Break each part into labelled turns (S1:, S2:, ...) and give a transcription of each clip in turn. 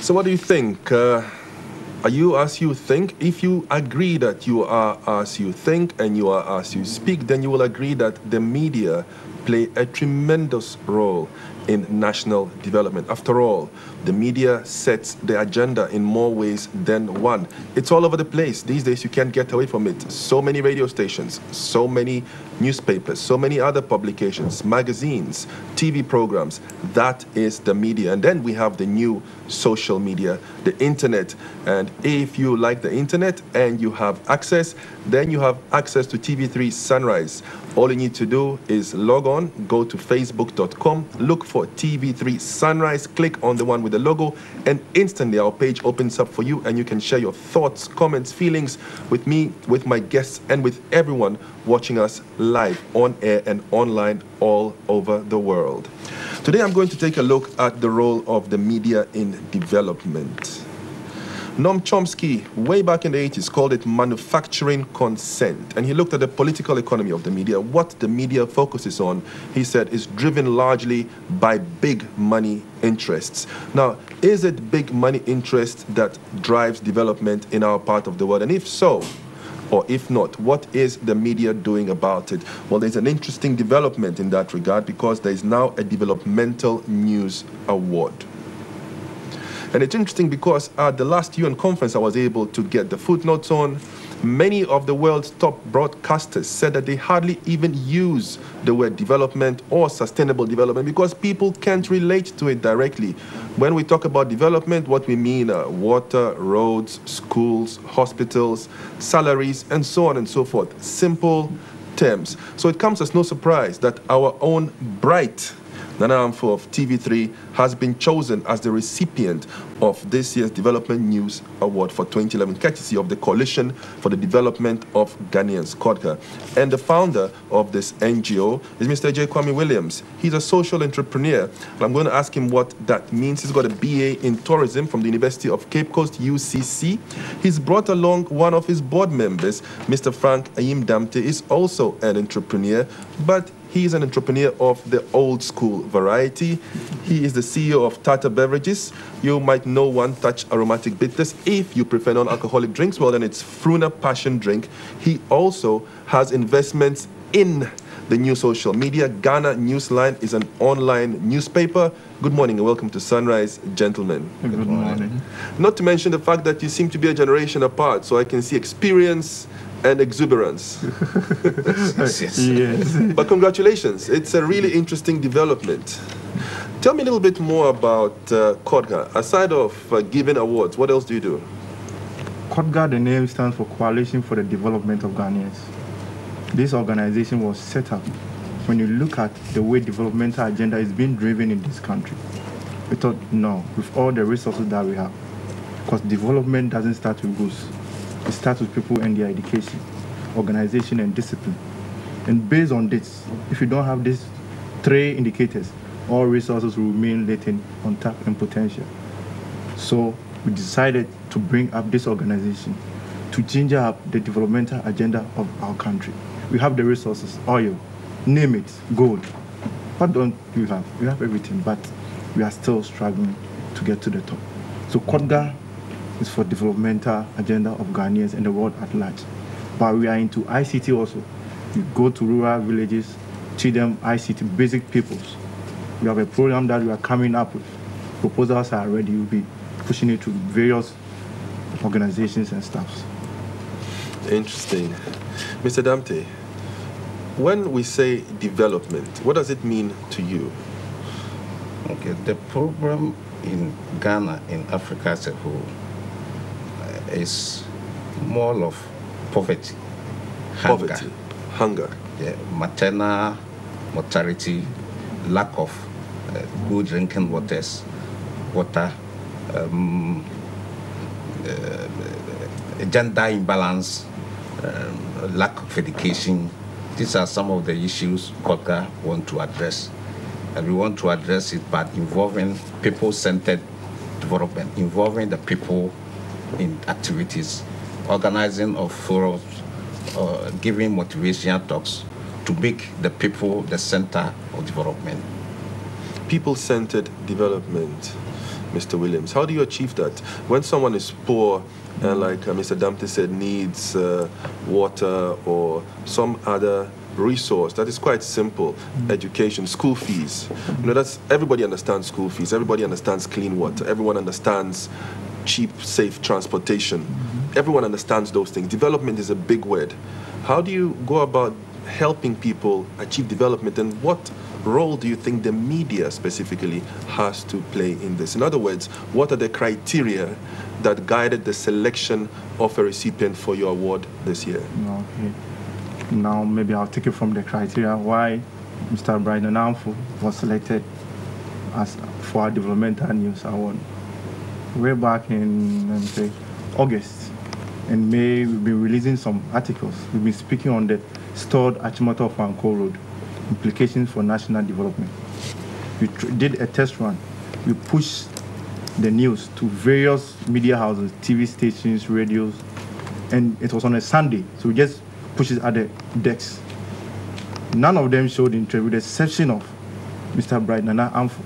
S1: So what do you think? Are you as you think? If you agree that you are as you think and you are as you speak, then you will agree that the media play a tremendous role in national development. After all, the media sets the agenda in more ways than one. It's all over the place. These days you can't get away from it. So many radio stations, so many newspapers, so many other publications, magazines, TV programs. That is the media. And then we have the new social media, the internet. And if you like the internet and you have access, then you have access to TV3 Sunrise. All you need to do is log on, go to facebook.com, look for TV3 Sunrise, click on the one with the logo, and instantly our page opens up for you and you can share your thoughts, comments, feelings with me, with my guests, and with everyone watching us live on air and online all over the world. Today I'm going to take a look at the role of the media in development. Noam Chomsky, way back in the 80s, called it manufacturing consent. And he looked at the political economy of the media. What the media focuses on, he said, is driven largely by big money interests. Now, is it big money interest that drives development in our part of the world? And if so, or if not, what is the media doing about it? Well, there's an interesting development in that regard because there is now a Developmental News Award. And it's interesting because at the last UN conference I was able to get the footnotes on. Many of the world's top broadcasters said that they hardly even use the word development or sustainable development because people can't relate to it directly. When we talk about development, what we mean are water, roads, schools, hospitals, salaries, and so on and so forth. Simple terms. So it comes as no surprise that our own bright Nana Amfoh of TV3 has been chosen as the recipient of this year's Development News Award for 2011, courtesy of the Coalition for the Development of Ghanaians, CODGHA. And the founder of this NGO is Mr. Agyei Williams. He's a social entrepreneur, and I'm going to ask him what that means. He's got a BA in tourism from the University of Cape Coast, UCC. He's brought along one of his board members, Mr. Frank Ayim is also an entrepreneur, but he's an entrepreneur of the old school variety. He is the CEO of Tata Beverages. You might know One Touch Aromatic Bitters. If you prefer non-alcoholic drinks, well then it's Fruna Passion Drink. He also has investments in the new social media. Ghana Newsline is an online newspaper. Good morning and welcome to Sunrise, gentlemen.
S2: Good morning.
S1: Not to mention the fact that you seem to be a generation apart, so I can see experience and exuberance.
S2: Yes.
S1: But congratulations, it's a really interesting development. Tell me a little bit more about CODGHA. Aside of giving awards, what else do you do?
S2: CODGHA, the name stands for Coalition for the Development of Ghanaians. This organization was set up when you look at the way developmental agenda is being driven in this country. We thought, no, with all the resources that we have, because development doesn't start with goods. It starts with people and their education, organization, and discipline. And based on this, if you don't have these three indicators, all resources will remain latent, untapped, and potential. So we decided to bring up this organization to ginger up the developmental agenda of our country. We have the resources, oil, name it, gold. What don't we have? We have everything, but we are still struggling to get to the top. So CODGHA is for developmental agenda of Ghanaians and the world at large. But we are into ICT also. We go to rural villages, teach them ICT, basic peoples. We have a program that we are coming up with. Proposals are ready. We'll be pushing it to various organizations and staffs.
S1: Interesting. Mr. Damte, when we say development, what does it mean to you?
S3: Okay, the program in Ghana, in Africa as a whole, is more of poverty,
S1: hunger.
S3: Yeah, maternal mortality, lack of good drinking water, gender imbalance, lack of education. These are some of the issues CODGHA want to address. And we want to address it by involving people-centered development, involving the people in activities, organizing of forums, giving motivational talks to make the people the center of of development.
S1: People-centered development, Mr. Williams. How do you achieve that? When someone is poor, and like Mr. Damte said, needs water or some other resource that is quite simple, education, school fees. You know, that's, everybody understands school fees, everybody understands clean water, everyone understands cheap, safe transportation. Everyone understands those things. Development is a big word. How do you go about helping people achieve development, and what role do you think the media specifically has to play in this? In other words, what are the criteria that guided the selection of a recipient for your award this year?
S2: Okay. Now maybe I'll take it from the criteria why Mr. Nana Amfoh was selected as for our Developmental News Award. Way back in, let me say, August and May, we've been releasing some articles. We've been speaking on the stored Achimota of Anko Road, implications for national development. We did a test run. We pushed the news to various media houses, TV stations, radios, and it was on a Sunday, so we just pushed it at the decks. None of them showed interest, with the exception of Mr. Nana Amfoh.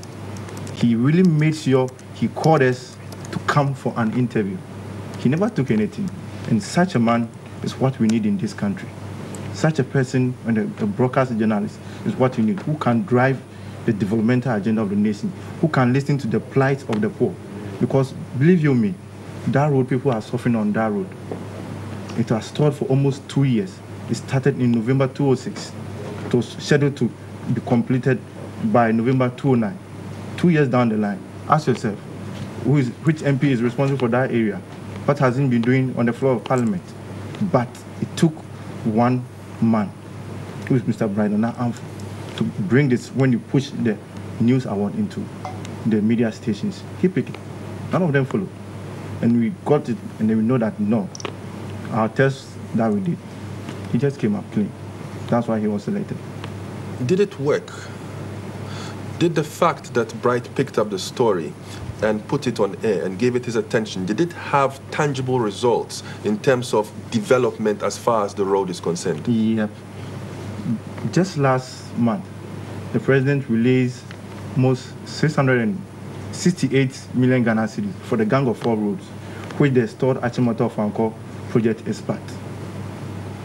S2: He really made sure he called us to come for an interview. He never took anything, and such a man is what we need in this country. Such a person, and a broadcast journalist, is what we need, who can drive the developmental agenda of the nation, who can listen to the plight of the poor. Because, believe you me, that road, people are suffering on that road. It was stored for almost 2 years. It started in November 2006. It was scheduled to be completed by November 2009. 2 years down the line, ask yourself, which MP is responsible for that area? What has he been doing on the floor of Parliament? But it took one man, who is Mr. Nana Amfoh, to bring this. When you push the news award into the media stations, he picked it. None of them followed. And we got it, and then we know that no, our tests that we did, he just came up clean. That's why he was selected.
S1: Did it work? Did the fact that Bright picked up the story and put it on air and gave it his attention, did it have tangible results in terms of development as far as the road is concerned?
S2: Yeah. Just last month, the president released almost 668 million Ghana cedis for the Gang of Four roads, which the stored Achimota of Anko project is part.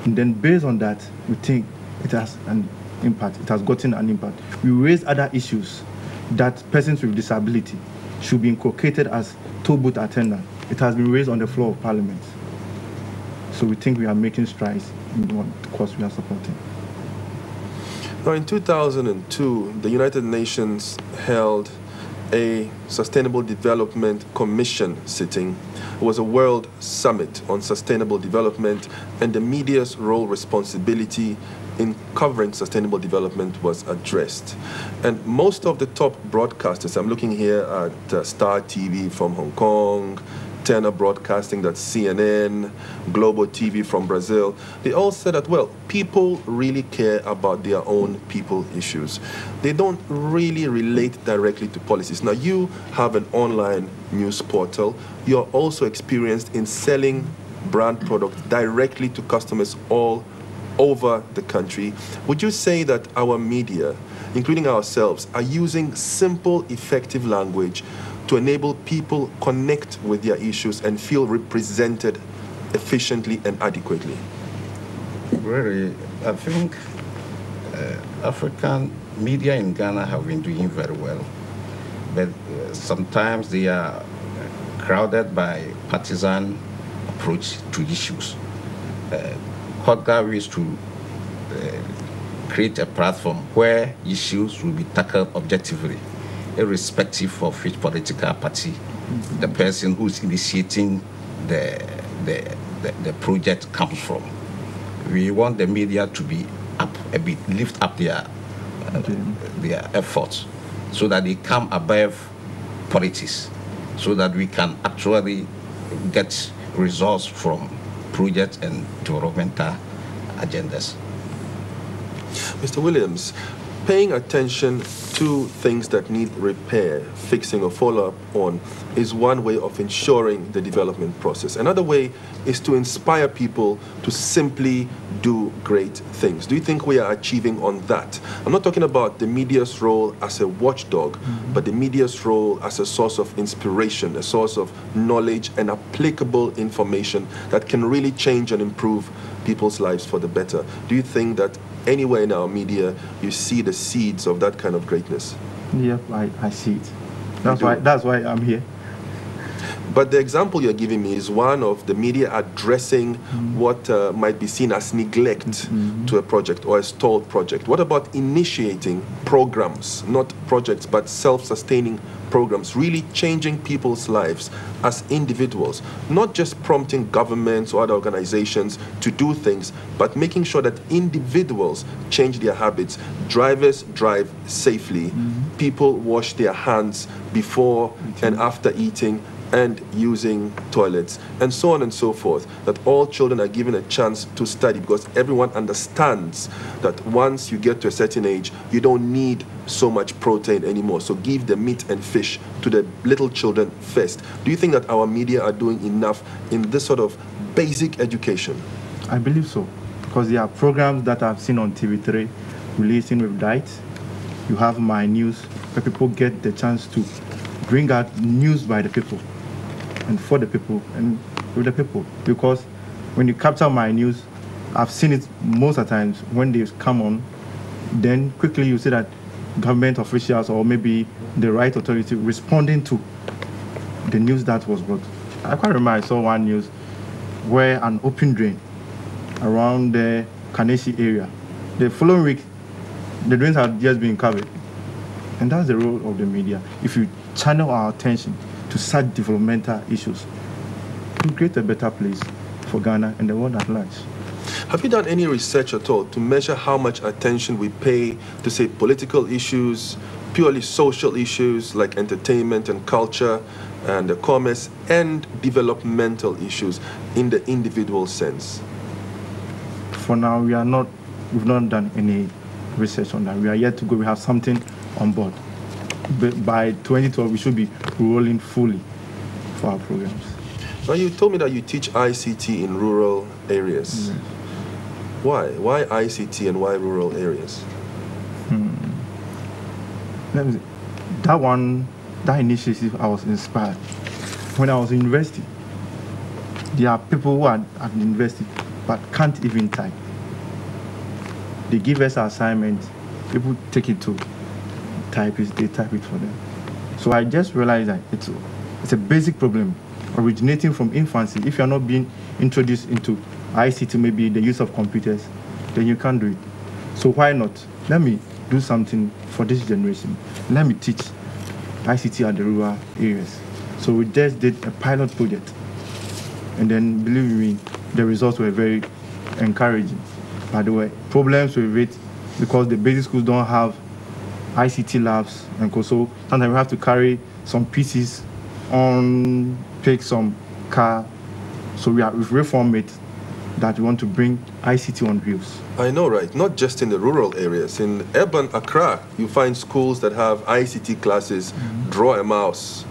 S2: And then based on that, we think it has an impact. It has gotten an impact. We raised other issues that persons with disability should be inculcated as toll booth attendants. It has been raised on the floor of Parliament. So we think we are making strides in what course we are supporting.
S1: Now, in 2002, the United Nations held a Sustainable Development Commission sitting. It was a World Summit on Sustainable Development, and the media's role responsibility in covering sustainable development was addressed. And most of the top broadcasters, I'm looking here at Star TV from Hong Kong, Turner Broadcasting, that's CNN, Global TV from Brazil, they all said that, well, people really care about their own people issues. They don't really relate directly to policies. Now, you have an online news portal. You're also experienced in selling brand products directly to customers all over the country. Would you say that our media, including ourselves, are using simple, effective language to enable people connect with their issues and feel represented efficiently and adequately?
S3: Really, I think African media in Ghana have been doing very well, but sometimes they are crowded by partisan approach to issues. CODGHA wishes to create a platform where issues will be tackled objectively, irrespective of which political party the person who's initiating the project comes from. We want the media to be up a bit, lift up their efforts so that they come above politics, so that we can actually get results from projects and developmental agendas.
S1: Mr. Williams, Paying attention to things that need repair, fixing, or follow-up on is one way of ensuring the development process. Another way is to inspire people to simply do great things. Do you think we are achieving on that? I'm not talking about the media's role as a watchdog, but the media's role as a source of inspiration, a source of knowledge and applicable information that can really change and improve people's lives for the better. Do you think that anywhere in our media you see the seeds of that kind of greatness?
S2: Yeah, I see it. That's why I'm here.
S1: But the example you're giving me is one of the media addressing what might be seen as neglect to a project or a stalled project. What about initiating programs, not projects, but self-sustaining programs, really changing people's lives as individuals, not just prompting governments or other organizations to do things, but making sure that individuals change their habits. Drivers drive safely. People wash their hands before and after eating and using toilets, and so on and so forth, that all children are given a chance to study, because everyone understands that once you get to a certain age, you don't need so much protein anymore. So give the meat and fish to the little children first. Do you think that our media are doing enough in this sort of basic education?
S2: I believe so, because there are programs that I've seen on TV3 releasing with diets. You have My News, where people get the chance to bring out news by the people and for the people and with the people. Because when you capture My News, I've seen it most of the times when they come on, then quickly you see that government officials or maybe the right authority responding to the news that was brought. I quite remember I saw one news where an open drain around the Kanesi area. The following week, the drains had just been covered. And that's the role of the media. If you channel our attention to such developmental issues, we create a better place for Ghana and the world at large.
S1: Have you done any research at all to measure how much attention we pay to, say, political issues, purely social issues like entertainment and culture and commerce, and developmental issues in the individual sense?
S2: For now, we've not done any research on that. We are yet to go. We have something on board. But by 2012, we should be rolling fully for our programs.
S1: Now, you told me that you teach ICT in rural areas.
S2: Yes.
S1: Why? Why ICT and why rural areas?
S2: That initiative, I was inspired. When I was in university, there are people who are at university but can't even type. They give us an assignment, people take it to typists, they type it for them. So I just realized that it's a basic problem originating from infancy. If you're not being introduced into ICT, maybe the use of computers, then you can't do it. So why not? Let me do something for this generation. Let me teach ICT at the rural areas. So we just did a pilot project. And then, believe me, the results were very encouraging. By the way, problems with it because the basic schools don't have ICT labs, and so sometimes we have to carry some pieces on, pick some car. So we've reformed it that we want to bring ICT on wheels.
S1: I know, right? Not just in the rural areas. In urban Accra, you find schools that have ICT classes, draw a mouse,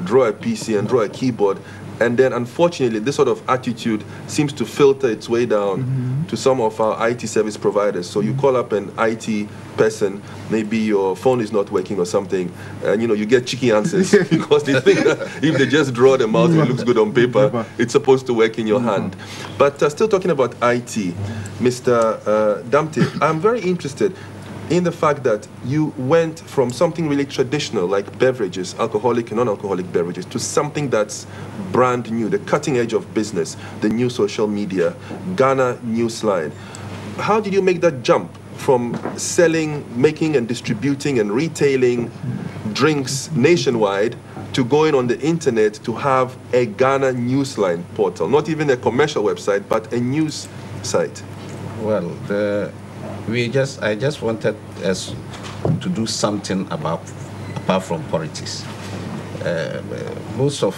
S1: draw a PC, and draw a keyboard. And then, unfortunately, this sort of attitude seems to filter its way down to some of our IT service providers. So you call up an IT person, maybe your phone is not working or something, and you get cheeky answers because they think that if they just draw the mouse, it looks good on paper, it's supposed to work in your hand. But still talking about IT, Mr. Damte, I'm very interested in the fact that you went from something really traditional like beverages, alcoholic and non-alcoholic beverages, to something that's brand new, the cutting edge of business, the new social media, Ghana Newsline. How did you make that jump from selling, making and distributing and retailing drinks nationwide to going on the internet to have a Ghana Newsline portal, not even a commercial website, but a news site?
S3: Well, I just wanted us to do something apart from politics. Most of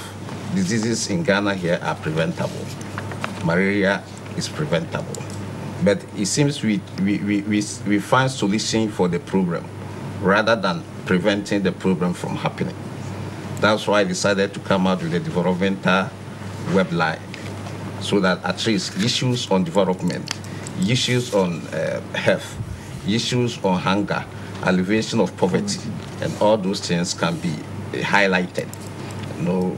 S3: diseases in Ghana here are preventable. Malaria is preventable. But it seems we find solution for the program rather than preventing the program from happening. That's why I decided to come out with a developmental webline, so that at least issues on development, issues on health, issues on hunger, alleviation of poverty, and all those things can be highlighted,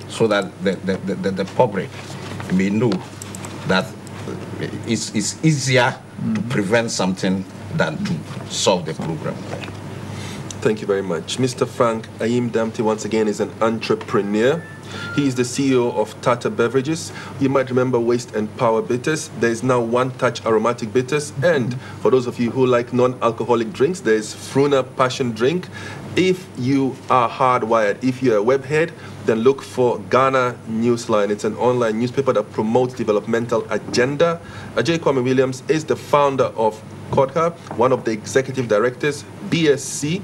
S3: so that the public may know that it's easier to prevent something than to solve the program.
S1: Thank you very much. Mr. Frank Ayim Damte, once again, is an entrepreneur. He is the CEO of Tata Beverages. You might remember Waste and Power Bitters. There is now One Touch Aromatic Bitters. And for those of you who like non-alcoholic drinks, there is Fruna Passion Drink. If you are hardwired, if you're a webhead, then look for Ghana Newsline. It's an online newspaper that promotes developmental agenda. Agyei Williams is the founder of CODGHA, one of the executive directors, BSc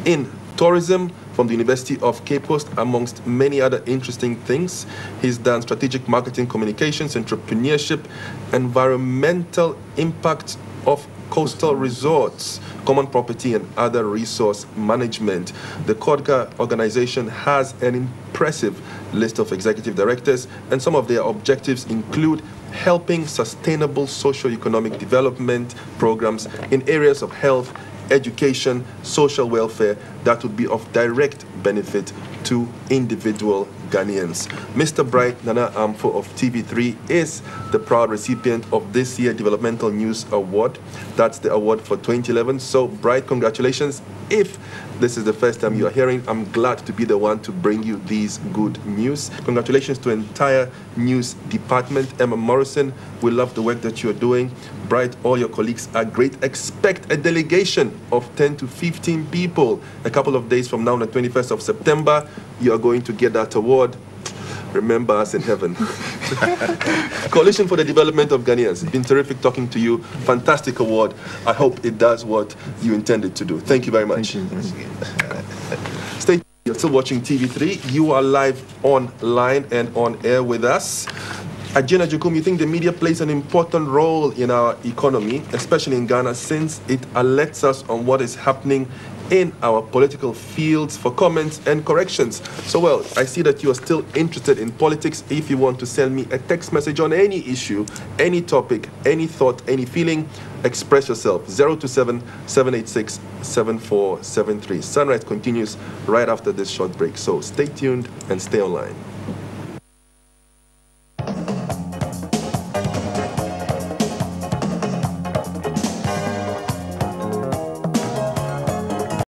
S1: in tourism from the University of Cape Coast, amongst many other interesting things. He's done strategic marketing, communications, entrepreneurship, environmental impact of coastal resorts, common property, and other resource management. The CODGHA organization has an impressive list of executive directors, and some of their objectives include helping sustainable socio-economic development programs in areas of health, education, social welfare that would be of direct benefit to individual Ghanaians. Mr. Bright Nana Amfoh of TV3 is the proud recipient of this year's Developmental News Award. That's the award for 2011. So, Bright, congratulations. If this is the first time you are hearing, I'm glad to be the one to bring you these good news. Congratulations to entire news department. Emma Morrison, we love the work that you're doing. Bright, all your colleagues are great. Expect a delegation of 10 to 15 people. A couple of days from now, on the 21st of September, you are going to get that award. Remember us in heaven. Coalition for the Development of Ghanaians. It's been terrific talking to you. Fantastic award. I hope it does what you intended to do. Thank you very much.
S2: Thank you.
S1: Stay tuned. You're still watching TV3. You are live online and on air with us. Ajina Jukum, you think the media plays an important role in our economy, especially in Ghana, since it alerts us on what is happening in our political fields for comments and corrections. So, well, I see that you are still interested in politics. If you want to send me a text message on any issue, any topic, any thought, any feeling, express yourself. 027-786-7473. Sunrise continues right after this short break. So stay tuned and stay online.